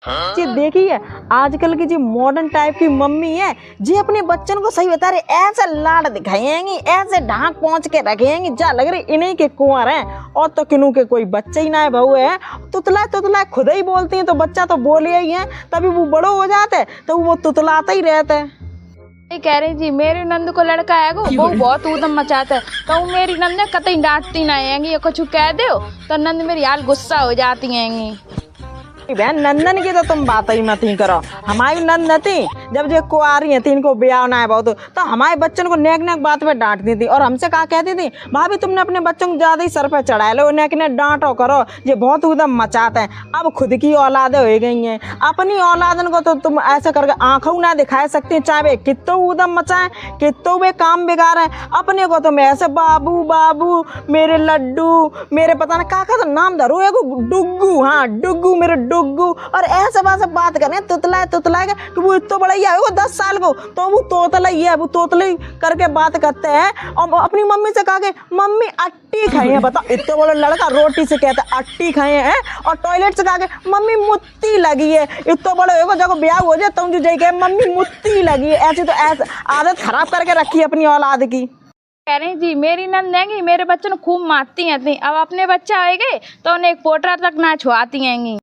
जी देखिए आजकल की जो मॉडर्न टाइप की मम्मी है जी अपने बच्चन को सही बता रहे ऐसे लाड दिखाएंगी ऐसे ढाक पहुंच के रखेंगी जा लग रही इन्हीं के कुंवर हैं और तो किन्नू के कोई बच्चे ही ना है बहू है तुतला खुद ही बोलती हैं तो बच्चा तो बोले ही है तभी वो बड़ो हो जाते तो वो तुतलाता ही रहता है। कह रही जी मेरे नंद को लड़का है वो बहुत ऊधम मचाता है तो मेरी नंद ने कतई डांटती ना आएंगी या कुछ कह दो तो नंद मेरी हाल गुस्सा हो जाती आएंगी। बहन नंदन की तो तुम बात ही मत ही करो हमारी नंद थी जब जो कुआरी है थी इनको ब्याह ना है बहुत तो हमारे बच्चन को नेक नेक बात पे डांटती थी और हमसे कहा कहती थी भाभी तुमने अपने बच्चों को ज्यादा ही सर पे चढ़ा लो नेक ने डांटो करो ये बहुत उदम मचाते हैं। अब खुद की औलादें हो गई हैं अपनी औलादन को तो तुम ऐसे करके आंखों ना दिखा सकती चाहे वे कितो उदम मचाए कितो वे काम बिगाड़े अपने को तुम ऐसे बाबू बाबू मेरे लड्डू मेरे पता ना का तो नाम धरो डुग्गू हाँ डुग्गू मेरे डुग्गू और ऐसे बात करें तुतला कि वो इतना बड़ा ही है वो 10 साल को तो वो तोतला ही है वो तोतले करके बात करते हैं और अपनी मम्मी से कहा कि मम्मी अट्टी खाई है बताओ इतना बड़ा लड़का रोटी से कहता है अट्टी खाए हैं और टॉयलेट से कहा कि मम्मी मुत्ती लगी है इतना बड़ा होगा जब ब्याह हो जाए तुम जो जाए कहे मम्मी मुत्ती लगी है ऐसी तो ऐसे आदत खराब करके रखी है अपनी औलाद की। कह रही जी मेरी नंद हैगी मेरे बच्चों को खूब मारती हैं अब अपने बच्चा आएंगे तो उन्हें एक पोटरा तक ना छुआती हैंगी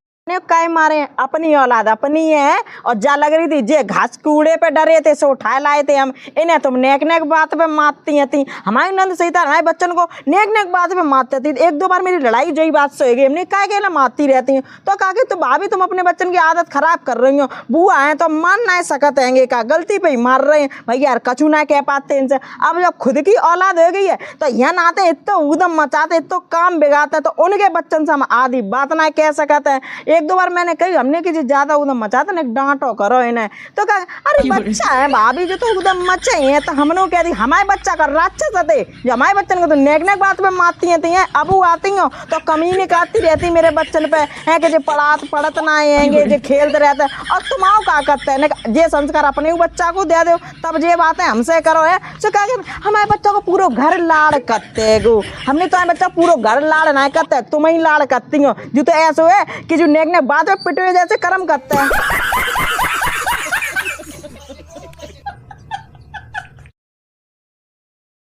काय मारे अपनी औलाद अपनी है और जा लग रही थी जे घास कूड़े पे डरे थे सो उठाए लाए थे हम इन्हें तुम नेक नेक बात पे मारती थी हमारी नंद सही था हमारे बच्चन को नेक नेक बात पे मारते थी एक दो बार मेरी लड़ाई जई बात से हो गई हमने काय के मारती रहती हैं तो कहा कि तो भाभी तुम अपने बच्चन की आदत खराब कर रही हो बुआ है तो मान ना सकत हैंगे का गलती पे ही मार रहे हैं भैया यार कछू ना कह पाते इनसे। अब जब खुद की औलाद हो गई है तो यहाँ नाते इतना उदम मचाते इतना काम बिगाड़ते तो उनके बच्चन से हम आधी बात ना कह सकते हैं। एक दो बार मैंने कही हमने कि ज्यादा उदम मचाते ना डांटो करो इन्हें तो कहा अरे बच्चा है भाभी जो तो उदम मचे हैं तो हमने कह दी हमारे बच्चा का राक्षस थे जो हमारे बच्चन को तो नेक नेक बात पे मारती हैं अबू आती हो तो कमीने काटती रहती मेरे बच्चन पे है कि जो पढ़त ना आएंगे जो खेलते रहते और तुम आओ क्या करते हैं ये संस्कार अपने बच्चा को दे दो तब ये बातें हमसे करो है तो कहा हमारे बच्चों को पूरा घर लाड़ करते गो हमने तो बच्चा पूरा घर लाड़ ना करते तुम ही लाड़ करती हो जो तो ऐसा है कि जो नेक नेक बात पे पिटवे जैसे कर्म करते हैं।